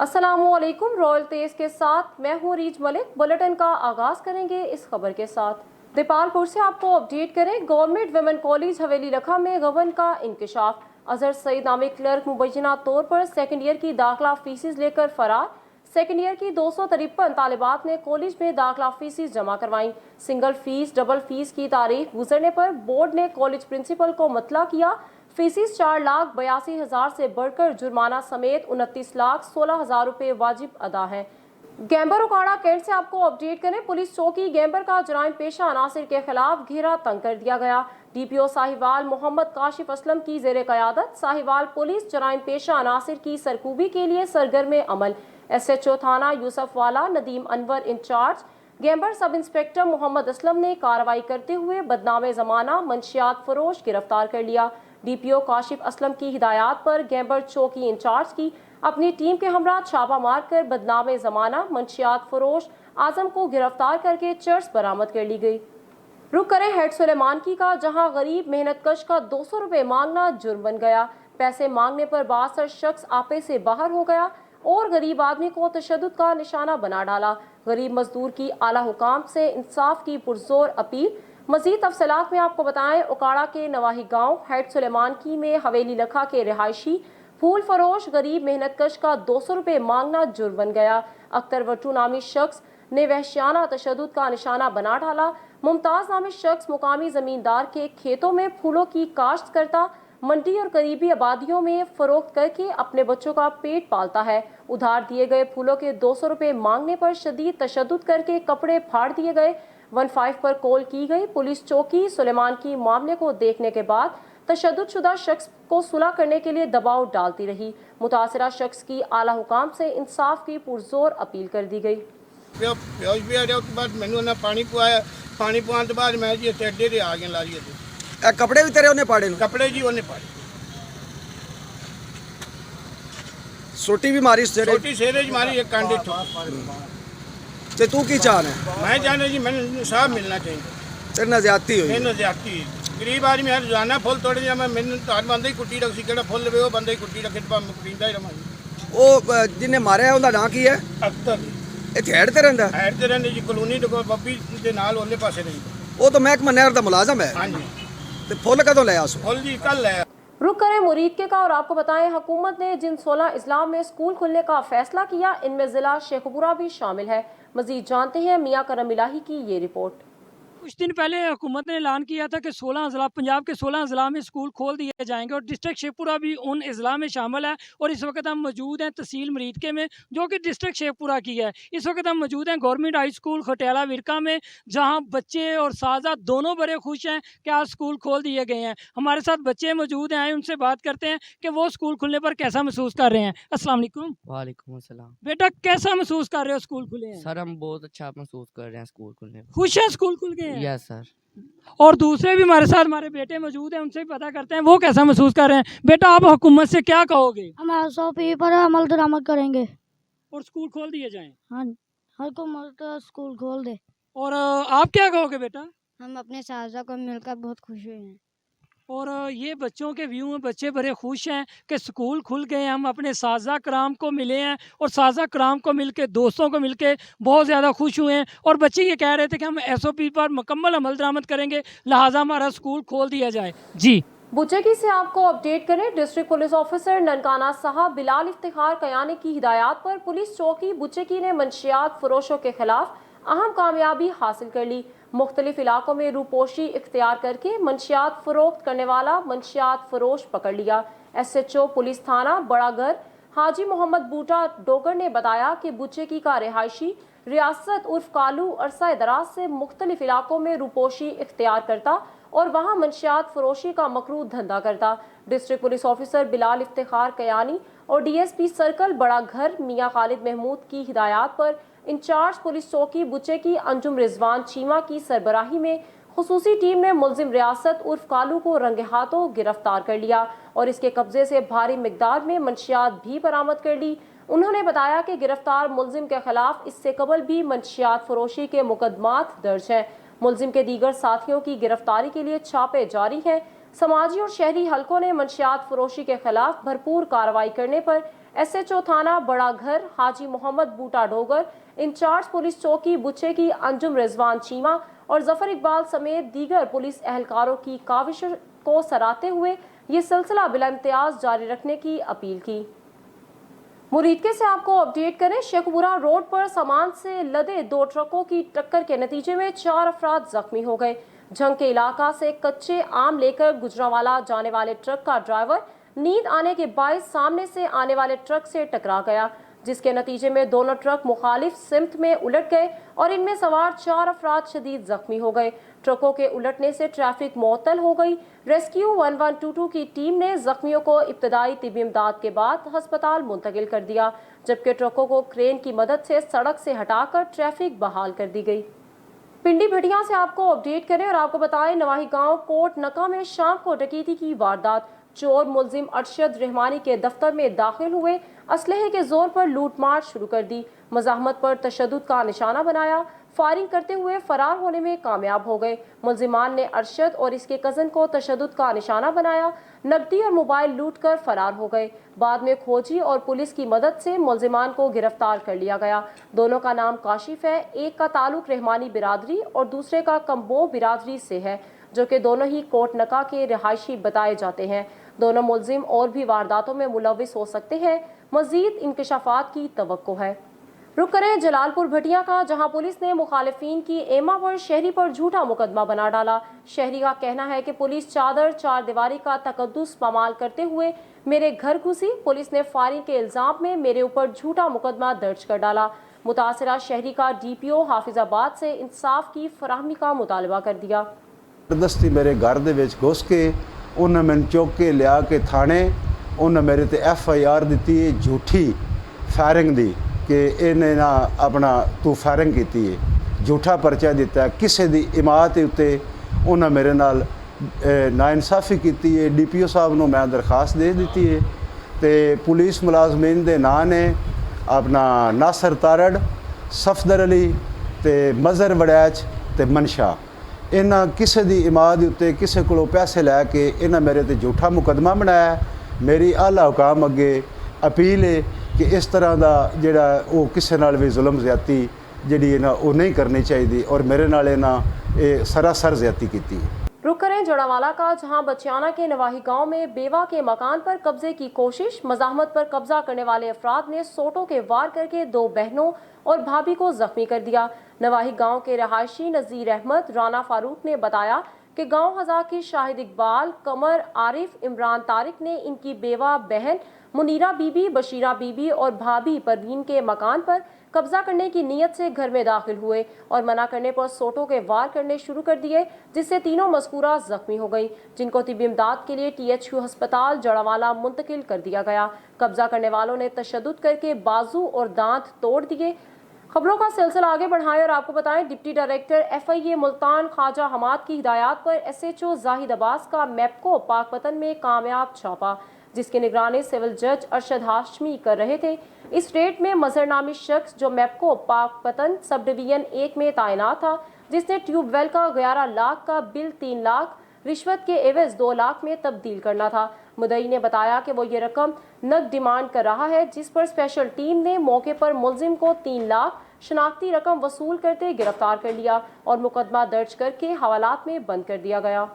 अस्सलामुअलैकुम। रॉयल तेज के साथ मैं हूँ रीज मलिक। बुलेटिन का आगाज करेंगे इस खबर के साथ। दीपालपुर से आपको अपडेट करें। गवर्नमेंट वुमेन कॉलेज हवेली लखा में गबन का इंकशाफ। अजहर सईद नामी क्लर्क मुबैना तौर पर सेकेंड ईयर की दाखिला फीसिस लेकर फरार। सेकेंड ईयर की 253 तालिबात ने कॉलेज में दाखिला फीसिस जमा करवाई। सिंगल फीस डबल फीस की तारीख गुजरने पर बोर्ड ने कॉलेज प्रिंसिपल को मतला किया। फीसिस 4,82,000 से बढ़कर जुर्माना समेत 29,16,000 रुपए वाजिब अदा है। गैम्बर उकाड़ा कैंट से आपको अपडेट करें। पुलिस चौकी गैम्बर का जराइम पेशा अनासिर के खिलाफ घेरा तंग कर दिया गया। डीपीओ साहिवाल मोहम्मद काशिफ असलम की जेर कयादत साहिवाल पुलिस जराइम पेशा अनासिर की सरकूबी के लिए सरगर्म अमल। SHO थाना Yousuf Wala Nadeem Anwar incharge Gamber sub inspector Mohammad Aslam ने कार्रवाई करते हुए बदनाम जमाना मंशियात फरोश गिरफ्तार कर लिया। DPO काशिफ असलम की हिदायत पर गैम्बर चौकी इंचार्ज की अपनी टीम के हमरा छापा मारकर बदनाम जमाना मंशियात फरोश आजम को गिरफ्तार करके चर्च बरामद कर ली गई। रुक करें हेड सुलेमान की का, जहां गरीब मेहनत कश का 200 रुपए मांगना जुर्म बन गया। पैसे मांगने पर बासर शख्स आपे से बाहर हो गया और गरीब आदमी को तशद्दुद का निशाना बना डाला। गरीब मजदूर की आला हुकाम से इंसाफ की पुरजोर अपील। मजीद तफसीलात में आपको बताएं। उकाड़ा के नवाही गांव हेड सुलेमान की में हवेली लखा के रिहायशी फूल फरोश गरीब मेहनत कश का 200 रुपए मांगना जुर्म बन गया। अख्तर वट्टू नामी शख्स ने वहशियाना तशद्दुद का निशाना बना डाला। मुमताज नामी शख्स मुकामी जमींदार के खेतों में फूलों की काश्त करता, मंडी और करीबी आबादियों में फरोख्त करके अपने बच्चों का पेट पालता है। उधार दिए गए फूलों के 200 रुपए मांगने पर शदीद तशद्दुद करके कपड़े फाड़ दिए गए। 15 पर कॉल की गई। पुलिस चौकी सुलेमान की मामले को देखने के बाद तशद्दुद शुदा शख्स को सुलह करने के लिए दबाव डालती रही। मुतासिरा शख्स की आला हुकाम से इंसाफ की पुरजोर अपील कर दी गई। पानी पुआने के बाद मैं जी अड्डे से आ गया ला जी। कपड़े भी तेरे उन्हें पाड़े नु? कपड़े जी उन्हें पाड़े। सोटी भी मारी छोटी सेरे जी मारी एक कांडे ते तू की चाहना है? मैं जाने जी मैंने इंसाफ मिलना चाहिए। तेरे ना ज्यादती हुई? मैंने ज्यादती गरीब आदमी है रोजाना फुल तोड़े जा मैं मैंने तो हर बंदे ही कुट्टी रख सी केड़ा फुल लवे वो बंदे ही कुट्टी रखे तो मैं पींदा ही रहा। वो जिन्हें मारे है उनका नाम की है? अख्तर इत्थे हेड ते रहंदा? हेड ते रहंदे जी कॉलोनी दे कोल बब्बी दे नाल ओले पासे नहीं। वो तो महकमा नहर दा मुलाजम है। हां जी। ते फुल कदों ले आसो? फुल जी कल है। रुक करें मुरीदके का और आपको बताएं हुकूमत ने जिन 16 अजला में स्कूल खुलने का फैसला किया इनमें जिला शेखपुरा भी शामिल है। मजीद जानते हैं मियां करम इलाही की ये रिपोर्ट। कुछ दिन पहले हुकूमत ने ऐलान किया था कि 16 अजला पंजाब के 16 अजला में स्कूल खोल दिए जाएंगे और डिस्ट्रिक्ट शेखपुरा भी उन अजला में शामिल है। और इस वक्त हम मौजूद हैं तहसील मरीदके में जो कि डिस्ट्रिक्ट शेखपुरा की है। इस वक्त हम मौजूद हैं गवर्नमेंट हाई स्कूल खटियाला विरका में, जहां बच्चे और साजा दोनों बड़े खुश हैं कि आज स्कूल खोल दिए गए हैं। हमारे साथ बच्चे मौजूद हैं, उनसे बात करते हैं कि वो स्कूल खुलने पर कैसा महसूस कर रहे हैं। अस्सलाम वालेकुम। वालेकुम अस्सलाम। बेटा कैसा महसूस कर रहे हो स्कूल खुले हैं? सर हम बहुत अच्छा महसूस कर रहे हैं स्कूल खुलने पर। खुश है स्कूल खुल गए हैं? Yes sir. और दूसरे भी हमारे साथ हमारे बेटे मौजूद हैं, उनसे भी पता करते हैं वो कैसा महसूस कर रहे हैं। बेटा आप हुकूमत से क्या कहोगे? हम 100 पर अमल दरामद करेंगे और स्कूल खोल दिए जाएं। हाँ, हुकूमत स्कूल खोल दे। और आप क्या कहोगे बेटा? हम अपने साजा को मिलकर बहुत खुश हुए हैं। और ये बच्चों के व्यू में बच्चे बड़े खुश हैं कि स्कूल खुल गए, हम अपने साजा कराम को मिले हैं और साजा कराम को मिलके दोस्तों को मिलके बहुत ज़्यादा खुश हुए हैं। और बच्चे ये कह रहे थे कि हम SOP पर मुकम्मल अमल दरामद करेंगे, लिहाजा हमारा स्कूल खोल दिया जाए। जी बुचेकी से आपको अपडेट करें। डिस्ट्रिक्ट पुलिस ऑफिसर ननकाना साहब बिलाल इफ्तिखार कयानी की हिदायत पर पुलिस चौकी बुचेकी ने मंशियात फरोशों के खिलाफ अहम कामयाबी हासिल कर ली। मुख्तलिफ इलाकों में रूपोशी इख्तियार करके मंशियात फरोख्त करने वाला मंशियात फरोश पकड़ लिया। SHO पुलिस थाना बड़ागर हाजी मोहम्मद बूटा डोगर ने बताया कि बुचेकी का रिहायशी रियासत उर्फ कालू अरसा दराज से मुख्तलिफ इलाकों में रूपोशी इख्तियार करता और वहाँ मंशियात फरोशी का मकरू धंधा करता। District police officer Bilal Iftikhar Kayani और DSP सर्कल बड़ा घर मियाँ खालिद महमूद की हिदायत पर इंचार्ज पुलिस चौकी बुचेकी अंजुम रिजवान चीमा की सरबराही में खुसूसी टीम ने मुलजिम रियासत उर्फ कालू को रंगे हाथों गिरफ्तार कर लिया और इसके कब्जे से भारी मिकदार में मंशियात भी बरामद कर ली। उन्होंने बताया कि गिरफ्तार मुलजिम के खिलाफ इससे कबल भी मंशियात फरोशी के मुकदमात दर्ज हैं। मुलजिम के दीगर साथियों की गिरफ्तारी के लिए छापे जारी हैं। समाजी और शहरी हलकों ने मंशियात फरोशी के खिलाफ भरपूर कार्रवाई करने पर SHO थाना बड़ा घर हाजी मोहम्मद बूटा डोगर, इंचार्ज पुलिस चौकी बुच्चे की अंजुम रिजवान चीमा और जफर इकबाल समेत दीगर पुलिस एहलकारों की काविश को सराहते हुए ये सिलसिला बिला इम्तियाज जारी रखने की अपील की। मुरीदके से आपको अपडेट करें, शेखपुरा रोड पर सामान से लदे 2 ट्रकों की टक्कर के नतीजे में 4 अफराद जख्मी हो गए। झंग के इलाका से कच्चे आम लेकर गुजरांवाला जाने वाले ट्रक का ड्राइवर नींद आने के बायस सामने से आने वाले ट्रक से टकरा गया, जिसके नतीजे में दोनों ट्रक मुखालिफ सिमत में उलट गए और इनमें सवार 4 अफराद शदीद जख्मी हो गए। ट्रकों के उलटने से ट्रैफिक मुअत्तल हो गई। रेस्क्यू 1122 की टीम ने जख्मियों को इब्तदाई तिब्बी इमदाद के बाद अस्पताल मुंतकिल कर दिया, जबकि ट्रकों को क्रेन की मदद से सड़क से हटाकर ट्रैफिक बहाल कर दी गई। पिंडी भटिया से आपको अपडेट करें और आपको बताएं, नवाही गांव कोट नका में शाम को डकैती की वारदात। चोर मुलजिम अरशद रहमानी के दफ्तर में दाखिल हुए, असलहे के जोर पर लूटमार शुरू कर दी, मज़ाहमत पर तशद्दुद का निशाना बनाया, फायरिंग करते हुए फरार होने में कामयाब हो गए। मुलजिमान ने अरशद और इसके कज़न को तशद्दुद का निशाना बनाया, नकदी और मोबाइल लूट कर फरार हो गए। बाद में खोजी और पुलिस की मदद से मुलजिमान को गिरफ्तार कर लिया गया। दोनों का नाम काशिफ है, एक का ताल्लुक रहमानी बिरादरी और दूसरे का कम्बो बिरादरी से है, जो कि दोनों ही कोट नका के रिहायशी बताए जाते हैं। दोनों मुलजिम और भी वारदातों में मुलविस हो सकते हैं। मजीद इंकशाफात की तवक्को है। रुक करें जलालपुर भटिया का, जहां पुलिस ने मुखालिफिन की एमा पर शहरी पर झूठा मुकदमा बना डाला। शहरी का कहना है कि पुलिस चादर चार दीवारी का तकद्दुस पामाल करते हुए मेरे घर घुसी। पुलिस ने फायरिंग के इल्जाम में मेरे ऊपर झूठा मुकदमा दर्ज कर डाला। मुतासरा शहरी का DPO हाफिजाबाद से इंसाफ की फराहमी का मुतालबा कर दिया। जबरदस्ती मेरे घर दे विच घुस के उन्हें मैंने चुक के लिया के थाने उन्हें मेरे ते FIR दी है झूठी फायरिंग दी कि इन्हें ना अपना तू फायरिंग की है, झूठा परचा दिता है किसी दी इमारत उत्ते उन्हें मेरे नाल नाइंसाफी की है। DPO साहब नूं मैं दरखास्त दे दी है तो पुलिस मुलाजमीन दे नां ने अपना नासर तारड़, सफदर अली ते मज़हर वड़ैच ते मनशा, इन्हां किसी दी इमारत उत्ते किसी कोलों पैसे लैके इन्हां मेरे ते झूठा मुकदमा बनाया। मेरी आला हुकाम अगे अपील है कि इस तरह का जिहड़ा वो किसी नाल भी जुल्म ज़्यादती जिहड़ी इन्हां वो नहीं करनी चाहिए और मेरे नाल इन्हां ये सरासर ज़्यादती की। रुक करें जोड़ावाला का, जहां बचियाना के नवाही गांव में बेवा के मकान पर कब्जे की कोशिश। मज़ाहमत पर कब्जा करने वाले अफराद ने सोटों के वार करके 2 बहनों और भाभी को जख्मी कर दिया। नवाही गांव के रहायशी नज़ीर अहमद राना फारूक ने बताया कि गांव हज़ा की शाहिद इकबाल, कमर, आरिफ, इमरान तारिक ने इनकी बेवा बहन मुनीरा बीबी, बशीरा बीबी और भाभी परवीन के मकान पर कब्जा करने की नीयत से घर में दाखिल हुए और मना करने पर सोटों के वार करने शुरू कर दिए, जिससे तीनों मज़कूरा जख्मी हो गई, जिनको तिब्बी इमदाद के लिए THU अस्पताल जड़ावाला मुंतकिल कर दिया गया। कब्जा करने वालों ने तशद्दुद करके बाजू और दांत तोड़ दिए। खबरों का सिलसिला आगे बढ़ाएं और आपको बताएं, deputy director FIA Multan Khawaja Hammad की हिदायत पर SHO जाहिद अब्बास का मैपको पाकपतन में कामयाब छापा, जिसकी निगरानी सिविल जज अरशद हाशमी कर रहे थे। इस रेड में मजहर नामी शख्स जो मैपको पाकपतन सब डिवीजन 1 में तैनात था, जिसने ट्यूबवेल का 11 लाख का बिल 3 लाख रिश्वत के एवज 2 लाख में तब्दील करना था। मुदई ने बताया कि वो ये रकम नकद डिमांड कर रहा है, जिस पर स्पेशल टीम ने मौके पर मुलजिम को 3 लाख शनाख्ती रकम वसूल करते गिरफ्तार कर लिया और मुकदमा दर्ज करके हवालात में बंद कर दिया गया।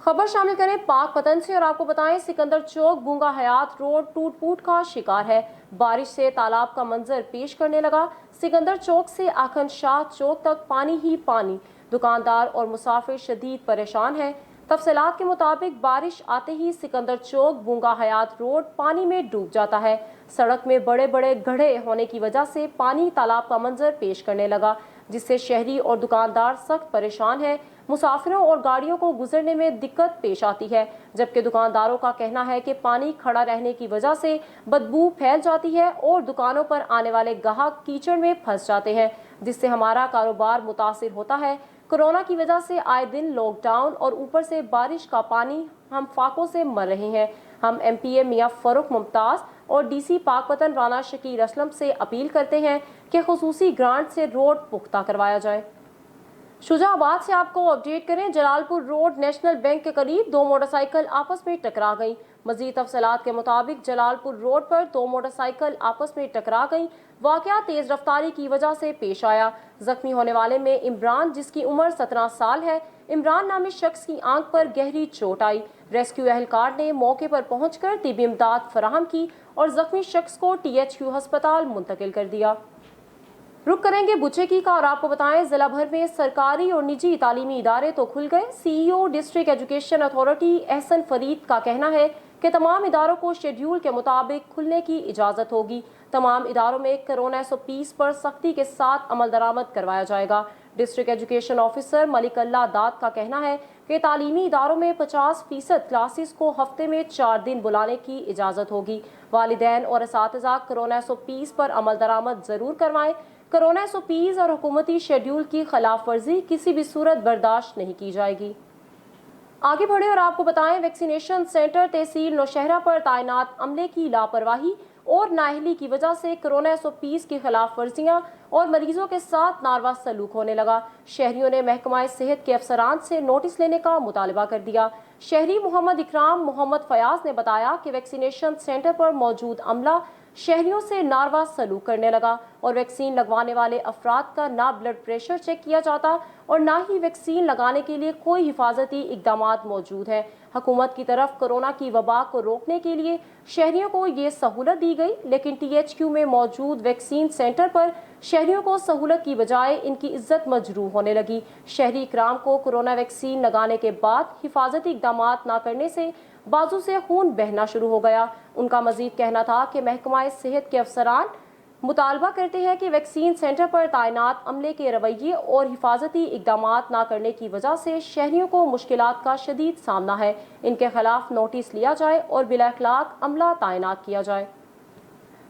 खबर शामिल करें पाकपतन से और आपको बताएं, सिकंदर चौक बूंगा हयात रोड टूट फूट का शिकार है। बारिश से तालाब का मंजर पेश करने लगा। सिकंदर चौक से आखन शाह चौक तक पानी ही पानी, दुकानदार और मुसाफिर शदीद परेशान है। तफसीलात के मुताबिक बारिश आते ही सिकंदर चौक बूंगा हयात रोड पानी में डूब जाता है। सड़क में बड़े बड़े गड्ढे होने की वजह से पानी तालाब का मंजर पेश करने लगा, जिससे शहरी और दुकानदार सख्त परेशान हैं। मुसाफिरों और गाड़ियों को गुजरने में दिक्कत पेश आती है, जबकि दुकानदारों का कहना है कि पानी खड़ा रहने की वजह से बदबू फैल जाती है और दुकानों पर आने वाले ग्राहक कीचड़ में फंस जाते हैं, जिससे हमारा कारोबार मुतासिर होता है। कोरोना की वजह से आए दिन लॉकडाउन और ऊपर से बारिश का पानी, हम फाकों से मर रहे हैं। हम MPA मियां फरूख मुमताज़ और DC पाकपतन राना शकीर असलम से अपील करते हैं कि खुसूसी ग्रांट से रोड पुख्ता करवाया जाए। शुजाबाद से आपको अपडेट करें। जलालपुर रोड नेशनल बैंक के करीब दो मोटरसाइकिल आपस में टकरा गईं। मजीद तफसीलात के मुताबिक जलालपुर रोड पर दो मोटरसाइकिल आपस में टकरा गईं। वाकया तेज रफ्तारी की वजह से पेश आया। जख्मी होने वाले में इमरान, जिसकी उम्र 17 साल है, इमरान नामी शख्स की आंख पर गहरी चोट आई। रेस्क्यू एहलकार ने मौके पर पहुंचकर तिबी इमदाद फराहम की और जख्मी शख्स को THQ अस्पताल मुंतकिल कर दिया। रुक करेंगे बुचेकी का और आपको बताएं, जिला भर में सरकारी और निजी तालीमी इदारे तो खुल गए। CEO district education authority Ehsan Fareed का कहना है कि तमाम इदारों को शेड्यूल के मुताबिक खुलने की इजाज़त होगी। तमाम इदारों में कोरोना SOPs पर सख्ती के साथ अमल दरामद करवाया जाएगा। डिस्ट्रिक्ट एजुकेशन ऑफिसर मलिक अल्लाह दाद का कहना है कि तालीमी इदारों में 50% क्लासेस को हफ्ते में 4 दिन बुलाने की इजाज़त होगी। वालिदैन और असातिज़ा कोरोना SOPs पर अमल दरामद ज़रूर करवाएं। कोरोना SOPs और हुकूमती शेड्यूल की खिलाफ वर्जी किसी भी सूरत बर्दाश्त नहीं की जाएगी। आगे बढ़े और आपको बताएं, वैक्सीनेशन सेंटर तहसील नौशहरा पर तैनात अमले की लापरवाही और नाअहली की वजह से कोरोना SOPs की खिलाफ वर्जियाँ और मरीजों के साथ नारवा सलूक होने लगा। शहरियों ने महकमा सेहत के अफसरान से नोटिस लेने का मुतालबा कर दिया। शहरी मोहम्मद इकराम मोहम्मद फयाज ने बताया कि वैक्सीनेशन सेंटर पर मौजूद अमला शहरियों से नारवा सलूक करने लगा और वैक्सीन लगवाने वाले अफराद का ना ब्लड प्रेशर चेक किया जाता और ना ही वैक्सीन लगाने के लिए कोई हिफाजती इकदामात मौजूद है। हुकूमत की तरफ कोरोना की वबा को रोकने के लिए शहरियों को ये सहूलत दी गई, लेकिन THQ में मौजूद वैक्सीन सेंटर पर शहरियों को सहूलत की बजाय इनकी इज्जत मजरूह होने लगी। शहरी इकराम को कोरोना वैक्सीन लगाने के बाद हिफाजती इकदामात न करने से बाजू से खून बहना शुरू हो गया। उनका मजीद कहना था कि महकमा सेहत के अफसरान मुतालबा करते हैं कि वैक्सीन सेंटर पर तैनात अमले के रवैये और हिफाजती इकदामात ना करने की वजह से शहरियों को मुश्किलात का शदीद सामना है। इनके खिलाफ नोटिस लिया जाए और बिला इखलाक अमला तैनात किया जाए।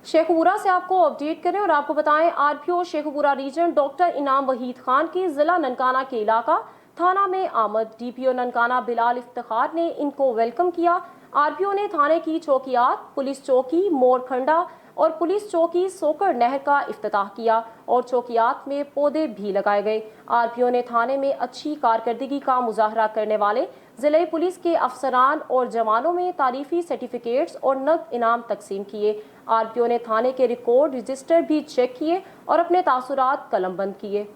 शेखपुरा से आपको अपडेट करें और आपको बताएं, RPO शेखपुरा रीजन डॉक्टर इनाम वहीद खान की जिला ननकाना के इलाका थाना में आमद। DPO ननकाना बिलाल इफ्तिखार ने इनको वेलकम किया। RPO ने थाने की चौकियात, पुलिस चौकी मोरखंडा और पुलिस चौकी सोकर नहर का इफ्तिताह किया और चौकियात में पौधे भी लगाए गए। RPO ने थाने में अच्छी कारकर्दगी का मुजाहरा करने वाले जिले पुलिस के अफसरान और जवानों में तारीफी सर्टिफिकेट्स और नकद इनाम तकसीम किए। RPO ने थाने के रिकॉर्ड रजिस्टर भी चेक किए और अपने तासुरात कलमबंद किए।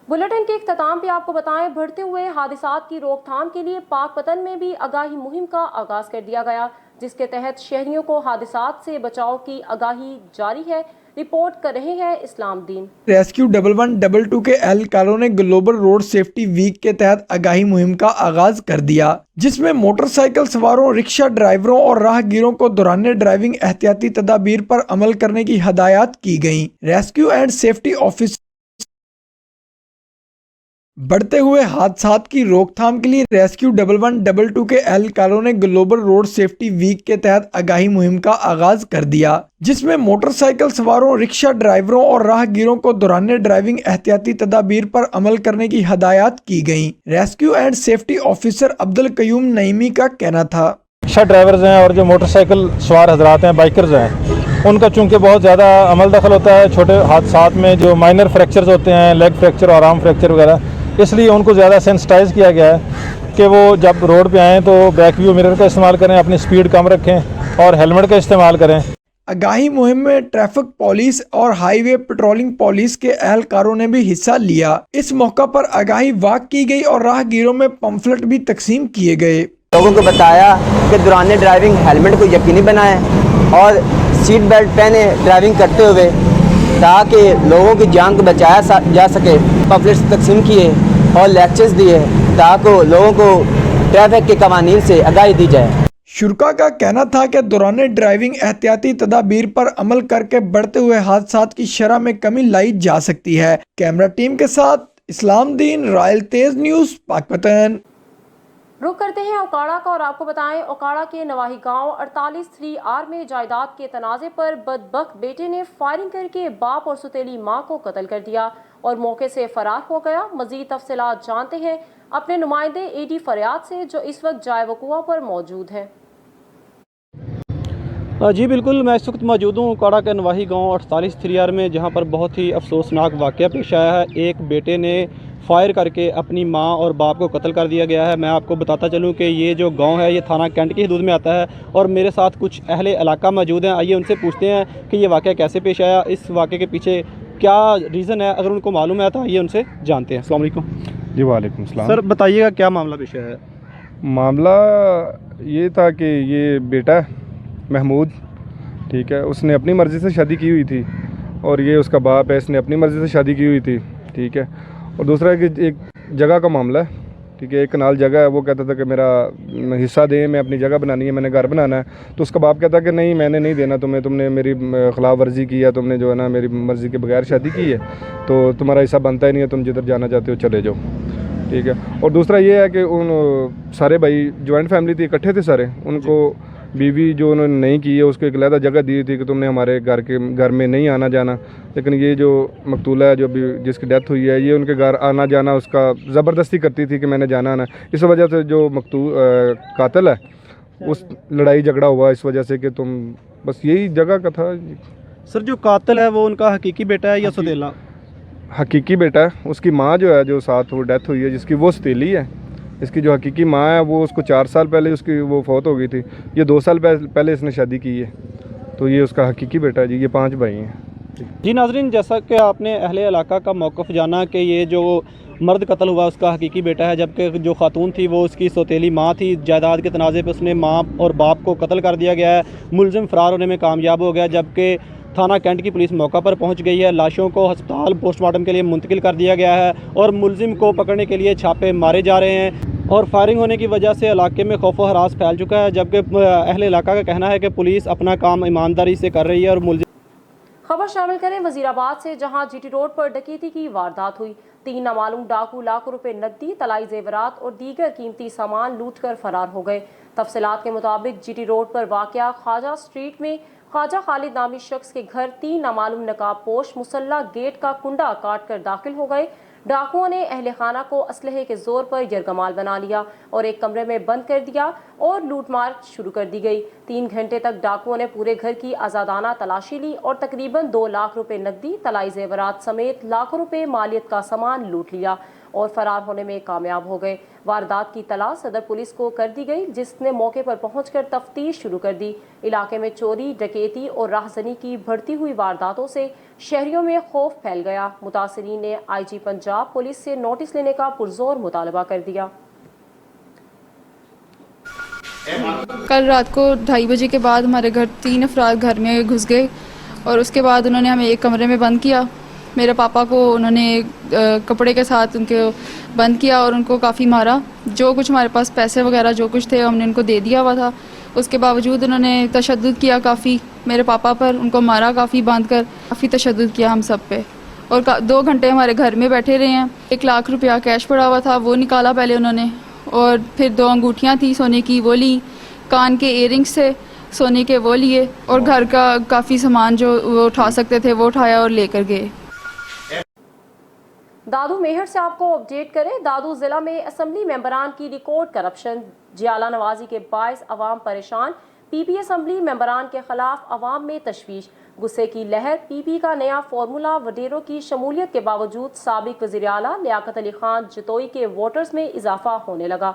बुलेटिन के इख्तिताम पे आपको बताएं, बढ़ते हुए हादिसात की रोकथाम के लिए पाकपतन में भी आगाही मुहिम का आगाज कर दिया गया, जिसके तहत शहरियों को हादिसात से बचाव की आगाही जारी है। रिपोर्ट कर रहे हैं इस्लाम दीन। रेस्क्यू 1112 के एहलकारों ने ग्लोबल रोड सेफ्टी वीक के तहत आगाही मुहिम का आगाज कर दिया, जिसमें मोटरसाइकिल सवारों, रिक्शा ड्राइवरों और राहगीरों को दौरान ड्राइविंग एहतियाती तदाबीर पर अमल करने की हदायत की गयी। रेस्क्यू एंड सेफ्टी ऑफिस बढ़ते हुए हादसात की रोकथाम के लिए रेस्क्यू 1112 के एहलकारों ने ग्लोबल रोड सेफ्टी वीक के तहत आगाही मुहिम का आगाज कर दिया, जिसमें मोटरसाइकिल सवारों, रिक्शा ड्राइवरों और राहगीरों को दौरान ड्राइविंग एहतियाती तदाबीर पर अमल करने की हदायत की गयी। Rescue and safety officer Abdul Qayyum Naeemi का कहना था, रिक्शा ड्राइवर्स हैं और जो मोटरसाइकिल सवार हजरात हैं, बाइकर्स हैं, उनका चूंकि बहुत ज़्यादा अमल दखल होता है छोटे हादसात में, जो माइनर फ्रैक्चर्स होते हैं, लेग फ्रैक्चर और आर्म फ्रैक्चर वगैरह, इसलिए उनको ज़्यादा सेंसिटाइज़ किया गया है कि वो जब रोड पे आएँ तो बैक व्यू मिरर का इस्तेमाल करें, अपनी स्पीड कम रखें और हेलमेट का इस्तेमाल करें। आगाही मुहिम में ट्रैफिक पुलिस और हाईवे पेट्रोलिंग पुलिस के एहलकारों ने भी हिस्सा लिया। इस मौका पर आगाही वाक की गई और राहगीरों में पम्फलेट भी तकसीम किए गए। लोगों को बताया कि दौरान ड्राइविंग हेलमेट को यकीनी बनाएं और सीट बेल्ट पहने ड्राइविंग करते हुए, ताकि लोगों की जान को बचाया जा सके। पम्फलेट्स तकसीम किए और लेक्चर्स दिए ताकि लोगों को ट्रैफिक के कवानीन से आगाही दी जाए। शुरका का कहना था कि दौरान ड्राइविंग एहतियाती तदाबीर पर अमल करके बढ़ते हुए हादसात की शरह में कमी लाई जा सकती है। कैमरा टीम के साथ इस्लाम दीन, रॉयल तेज न्यूज़, पाकपतन। रुक करते हैं ओकाड़ा का और आपको बताएं, ओकाड़ा के नवाही गांव 48-3R में जायदाद के तनाज़े पर बदबख्त बेटे ने फायरिंग करके बाप और सुतेली मां को कत्ल कर दिया और मौके से फरार हो गया। मजीद तफसीलात जानते हैं अपने नुमाइंदे AD फरियाद से, जो इस वक्त जाए वक़ुआ पर मौजूद है। जी बिल्कुल, मैं इस वक्त मौजूद हूँ ओकाड़ा के नवाही गांव 48-3R में, जहां पर बहुत ही अफसोसनाक वाक़या पेश आया है। एक बेटे ने فائر کر کے اپنی ماں اور باپ کو قتل کر دیا گیا ہے. میں آپ کو بتاتا چلوں کہ یہ جو گاؤں ہے یہ تھانہ کینٹ کی حدود میں آتا ہے اور میرے ساتھ کچھ اہل علاقہ موجود ہیں. آئیے ان سے پوچھتے ہیں کہ یہ واقعہ کیسے پیش آیا, اس واقعے کے پیچھے کیا ریزن ہے. اگر ان کو معلوم ہے تو آئیے ان سے جانتے ہیں. السلام علیکم. جی وعلیکم السلام. سر بتائیے گا کیا معاملہ پیش آیا ہے؟ معاملہ یہ تھا کہ یہ بیٹا محمود, ٹھیک ہے, اس نے اپنی مرضی سے شادی کی ہوئی تھی اور یہ اس کا باپ ہے, اس نے اپنی مرضی سے شادی کی ہوئی تھی, ٹھیک ہے. اور دوسرا ہے کہ ایک جگہ کا معاملہ ہے, ٹھیک ہے, ایک کنال جگہ ہے, وہ کہتا تھا کہ میرا حصہ دیں, میں اپنی جگہ بنانی ہے, میں نے گھر بنانا ہے. تو اس کا باپ کہتا کہ نہیں میں نے نہیں دینا تمہیں, تم نے میری خلاف ورزی کی ہے, تم نے جو ہے نا میری مرضی کے بغیر شادی کی ہے, تو تمہارا حصہ بنتا ہی نہیں ہے, تم جدھر جانا چاہتے ہو چلے جاؤ, ٹھیک ہے. اور دوسرا یہ ہے کہ ان سارے بھائی جوائنٹ فیملی تھی, اکٹھے تھے سارے, ان کو بیوی جو انہوں نے نہیں کی ہے اس کو ایک علیحدہ جگہ دی تھی کہ تم نے ہمارے گھر میں نہیں آنا جانا. لیکن یہ جو مقتولہ ہے, جو جس کی ڈیتھ ہوئی ہے, یہ ان کے گھر آنا جانا اس کا زبردستی کرتی تھی کہ میں نے جانا آنا. اس وجہ سے جو قاتل ہے اس لڑائی جھگڑا ہوا اس وجہ سے کہ تم, بس یہی جگہ کا تھا. سر جو قاتل ہے وہ ان کا حقیقی بیٹا ہے یا سوتیلا؟ حقیقی بیٹا ہے. اس کی ماں جو ہے جو ساتھ وہ ڈیتھ ہوئی ہے جس کی, وہ سوتیلی ہے. اس کی جو حقیقی ماں ہے وہ اس کو 4 سال پہلے اس کی وہ فوت ہو گئی تھی. یہ 2 سال پہلے اس نے شادی کی ہے, تو یہ اس کا حقیقی بیٹا ہے جی. یہ 5 بھائی ہیں. جی ناظرین, جیسا کہ آپ نے اہل علاقہ کا موقف جانا کہ یہ جو مرد قتل ہوا اس کا حقیقی بیٹا ہے, جبکہ جو خاتون تھی وہ اس کی سوتیلی ماں تھی. جائیداد کے تنازع پہ اس نے ماں اور باپ کو قتل کر دیا گیا ہے. ملزم فرار ہونے میں کامیاب ہو گیا, جبکہ تھانہ کینٹ کی پولیس موقع پر پہنچ گئی ہے. لاشوں کو ہسپتال پوسٹ مارٹم کے لیے منتقل کر دیا گیا ہے اور ملزم کو پکڑنے کے لیے چھاپے مارے جا رہے ہیں. اور فائرنگ ہونے کی وجہ سے علاقے میں خوف و ہراس پھیل چکا ہے, جبکہ اہل علاقہ کا کہنا ہے کہ پولیس اپنا کام ایمانداری سے کر رہی ہے. اور ملزم خبر شامل کریں وزیر آباد سے, جہاں جی ٹی روڈ پر ڈکیتی کی واردات ہوئی. 3 نامعلوم ڈاکو لاکھوں روپے نقدی, طلائی زیورات اور دیگر قیمتی سامان لوٹ کر فرار ہو گئے. تفصیلات کے مطابق جی ٹی روڈ پر واقع خواجہ اسٹریٹ میں خواجہ خالد نامی شخص کے گھر 3 نامعلوم نقاب پوش مسلح گیٹ کا کنڈا کاٹ کر داخل ہو گئے. ڈاکوؤں نے اہل خانہ کو اسلحے کے زور پر یرغمال بنا لیا اور ایک کمرے میں بند کر دیا اور لوٹ مار شروع کر دی گئی. 3 گھنٹے تک ڈاکوؤں نے پورے گھر کی آزادانہ تلاشی لی اور تقریباً 2 لاکھ روپے نقدی, طلائی زیورات سمیت لاکھوں روپے مالیت کا سامان لوٹ لیا اور فرار ہونے میں کامیاب ہو گئے. واردات کی اطلاع صدر پولیس کو کر دی گئی, جس نے موقع پر پہنچ کر تفتیش شروع کر دی. علاقے میں چوری, ڈکیتی اور راہزنی کی بڑھتی ہوئی وارداتوں سے شہریوں میں خوف پھیل گیا. متاثرین نے آئی جی پنجاب پولیس سے نوٹس لینے کا پرزور مطالبہ کر دیا. کل رات کو 2:30 بجے کے بعد ہمارے گھر 3 افراد گھر میں گھس گئے اور اس کے بعد انہوں نے ہمیں ایک کمرے میں بند کیا. میرے پاپا کو انہوں نے کپڑے کے ساتھ ان کے بند کیا اور ان کو کافی مارا. جو کچھ ہمارے پاس پیسے وغیرہ جو کچھ تھے ہم نے ان کو دے دیا ہوا تھا. اس کے باوجود انہوں نے تشدد کیا کافی میرے پاپا پر, ان کو مارا کافی باندھ کر, کافی تشدد کیا ہم سب پہ. اور 2 گھنٹے ہمارے گھر میں بیٹھے رہے ہیں. 1 لاکھ روپیہ کیش پڑا ہوا تھا, وہ نکالا پہلے انہوں نے, اور پھر 2 انگوٹھیاں تھیں سونے کی, وہ لی. کان کے ایئر رنگس تھے سونے کے, وہ لیے. اور گھر کا کافی سامان جو وہ اٹھا سکتے تھے وہ اٹھایا اور لے کر گئے. دادو میہر سے آپ کو اپڈیٹ کریں. دادو ضلع میں اسمبلی ممبران کی ریکارڈ کرپشن, جیالہ نوازی کے باعث عوام پریشان. پی پی اسمبلی ممبران کے خلاف عوام میں تشویش, غصے کی لہر. پی پی کا نیا فارمولا وڈیروں کی شمولیت کے باوجود سابق وزیر اعلیٰ لیاقت علی خان جتوئی کے ووٹرز میں اضافہ ہونے لگا.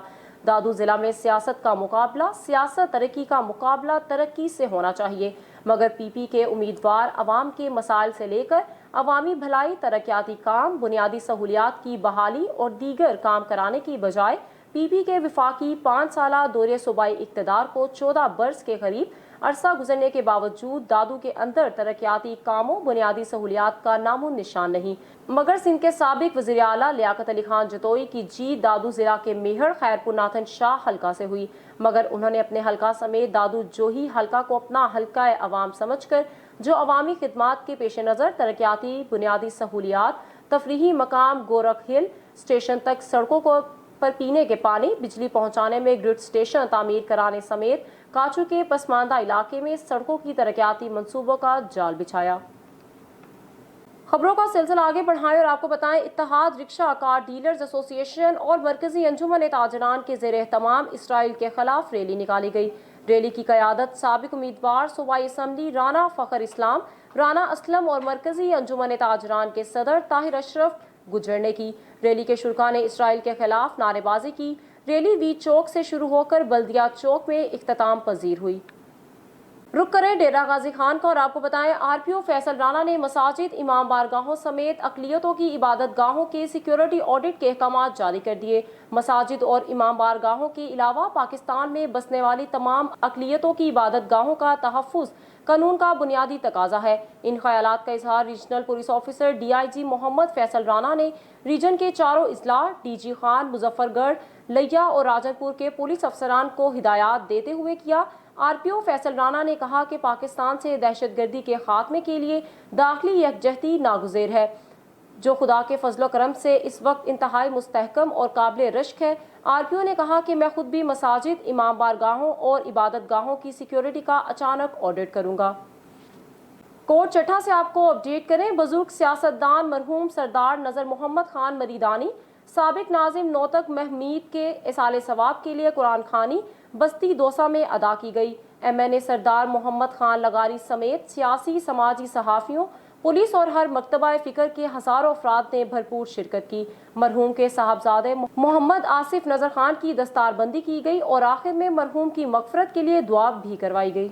دادو ضلع میں سیاست کا مقابلہ, سیاست ترقی کا مقابلہ ترقی سے ہونا چاہیے, مگر پی پی کے امیدوار عوام کے مسائل سے لے کر عوامی بھلائی, ترقیاتی کام, بنیادی سہولیات کی بحالی اور دیگر کام کرانے کی بجائے پی پی کے وفاقی 5 سالہ دورے صوبائی اقتدار کو 14 برس کے قریب عرصہ گزرنے کے باوجود دادو کے اندر ترقیاتی کاموں, بنیادی سہولیات کا نام و نشان نہیں. مگر سندھ کے سابق وزیر اعلیٰ لیاقت علی خان جتوئی کی جیت دادو ضلع کے میہر خیرپور ناتھن شاہ حلقہ سے ہوئی, مگر انہوں نے اپنے حلقہ سمیت دادو جوہی حلقہ کو اپنا حلقہ عوام سمجھ کر جو عوامی خدمات کے پیش نظر ترقیاتی بنیادی سہولیات, تفریحی مقام گورکھ ہل اسٹیشن تک سڑکوں کو پر پینے کے پانی, بجلی پہنچانے میں گرڈ اسٹیشن تعمیر کرانے سمیت کاچو کے پسماندہ علاقے میں سڑکوں کی ترقیاتی منصوبوں کا جال بچھایا. خبروں کا سلسلہ آگے بڑھائیں اور آپ کو بتائیں, اتحاد رکشہ کار ڈیلرز ایسوسی ایشن اور مرکزی انجمن تاجران کے زیر اہتمام اسرائیل کے خلاف ریلی نکالی گئی. ریلی کی قیادت سابق امیدوار صوبائی اسمبلی رانا فخر اسلام, رانا اسلم اور مرکزی انجمن تاجران کے صدر طاہر اشرف गुजरने की। रैली के शुरका ने इसराइल के खिलाफ नारेबाजी की। रैली वी चौक से शुरू होकर बल्दिया चौक में इख्तिताम पजीर हुई। रुक करें डेरा गाजी खान का और आपको बताएं आरपीओ फैसल राना ने मसाजिद, इमाम बारगाहों समेत अकलियतों की इबादत गाहों के सिक्योरिटी ऑडिट के अहकाम जारी कर दिए। मसाजिद और इमाम बारगाहों के अलावा पाकिस्तान में बसने वाली तमाम अकलियतों की इबादत गाहों का तहफ़्फ़ुज़ कानून का बुनियादी तकाजा है। इन ख्यालात का इजहार regional police officer DIG Mohammad Faisal Rana ने रीजन के चारों अजला DG खान, मुजफ्फरगढ़, लिया और राजनपुर के पुलिस अफसरान को हिदायत देते हुए किया। आरपीओ फैसल राना ने कहा कि पाकिस्तान से दहशतगर्दी के खात्मे के लिए दाखिली यकजहती नागुज़ेर है, जो खुदा के फजलो करम से इस वक्त इंतहाई मुस्तहकम और काबिल रश्क है। आरपीओ ने कहा कि मैं खुद भी मसाजिद, इमाम बारगाहों और इबादत गाहों की सिक्योरिटी का अचानक ऑडिट करूंगा। कोट चट्टा से आपको अपडेट करें। बुजुर्ग सियासतदान मरहूम सरदार नज़र मोहम्मद खान मरीदानी, साबिक नाजिम नौतक महमीद के इसाले सवाब के लिए कुरान खानी बस्ती दोसा में अदा की गई। MNA सरदार मोहम्मद खान लगारी समेत सियासी, समाजी, सहाफ़ियों, पुलिस और हर मकतबा फ़िक्र के हज़ारों अफराद ने भरपूर शिरकत की। मरहूम के साहबजादे मोहम्मद आसिफ नज़र खान की दस्तारबंदी की गई और आखिर में मरहूम की मग़फ़रत के लिए दुआ भी करवाई गई।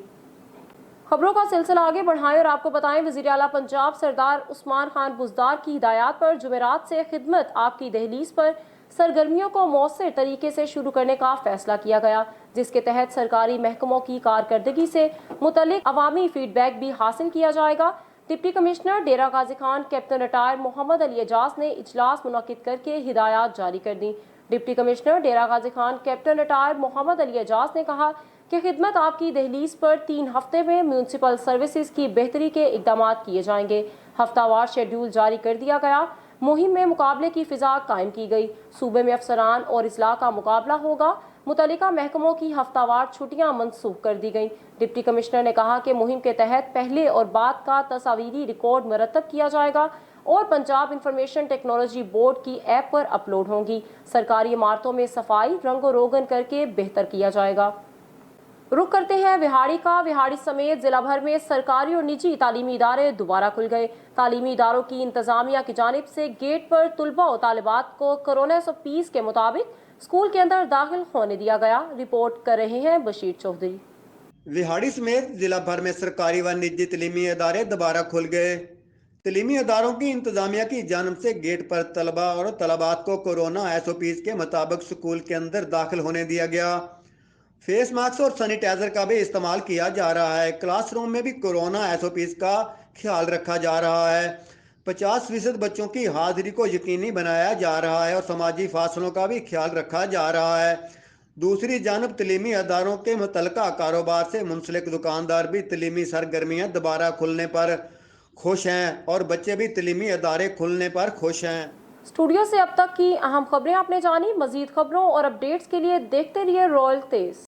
खबरों का सिलसिला आगे बढ़ाएं और आपको बताएं वज़ीर आला पंजाब सरदार उस्मान खान बुज़दार की हिदायत पर जुमेरात से खिदमत आपकी दहलीज पर सरगर्मियों को मौसर तरीके से शुरू करने का फैसला किया गया, जिसके तहत सरकारी महकमों की कारकर्दगी से मुतल्लिक अवामी फीडबैक भी हासिल किया जाएगा। डिप्टी कमिश्नर डेरा गाजी खान कैप्टन रिटायर मोहम्मद अली एजाज ने इजलास मुनक्किद करके हिदायत जारी कर दी। डिप्टी कमिश्नर डेरा गाजी खान कैप्टन रिटायर मोहम्मद अली एजाज ने कहा कि खिदमत आपकी दहलीज पर 3 हफ्ते में म्यूनसिपल सर्विसेज की बेहतरी के इकदाम किए जाएंगे। हफ्तावार शेड्यूल जारी कर दिया गया। मुहिम में मुकाबले की फिजा कायम की गई। सूबे में अफसरान और इजला का मुकाबला होगा। मुतल्लिका महकमों की हफ्तावार छुट्टियां मनसूख कर दी गईं। डिप्टी कमिश्नर ने कहा कि मुहिम के तहत पहले और बाद का तस्वीरी रिकॉर्ड मरतब किया जाएगा और पंजाब इंफॉर्मेशन टेक्नोलॉजी बोर्ड की ऐप पर अपलोड होंगी। सरकारी इमारतों में सफाई रंगो रोगन करके बेहतर किया जाएगा। रुक करते हैं विहाड़ी का। विहाड़ी समेत जिला भर में सरकारी और निजी तालीमी इदारे दोबारा खुल गए। तालीमी इदारों की इंतजामिया की जानिब से गेट पर तुलबा और तालिबात को कोरोना SOPs के मुताबिक स्कूल के अंदर दाखिल होने दिया गया। रिपोर्ट कर रहे हैं बशीर चौधरी। विहाड़ी समेत जिला भर में सरकारी व निजी तालीमी इदारे दोबारा खुल गए। तालीमी इदारों की इंतजामिया की जानिब से गेट पर तलबा और तलबात को कोरोना SOPs के मुताबिक स्कूल के अंदर दाखिल होने दिया गया। फेस मास्क और सैनिटाइजर का भी इस्तेमाल किया जा रहा है। क्लासरूम में भी कोरोना SOPs का ख्याल रखा जा रहा है। 50% बच्चों की हाजिरी को यकीनी बनाया जा रहा है और समाजी फासलों का भी ख्याल रखा जा रहा है। दूसरी जानब तलीमी अदारों के मुतल्लिका कारोबार से मुंसलिक दुकानदार भी तलीमी सरगर्मियाँ दोबारा खुलने पर खुश हैं और बच्चे भी तलीमी अदारे खुलने पर खुश हैं। स्टूडियो से अब तक की अहम खबरें आपने जानी। मजीद खबरों और अपडेट्स के लिए देखते रहिए रॉयल तेज।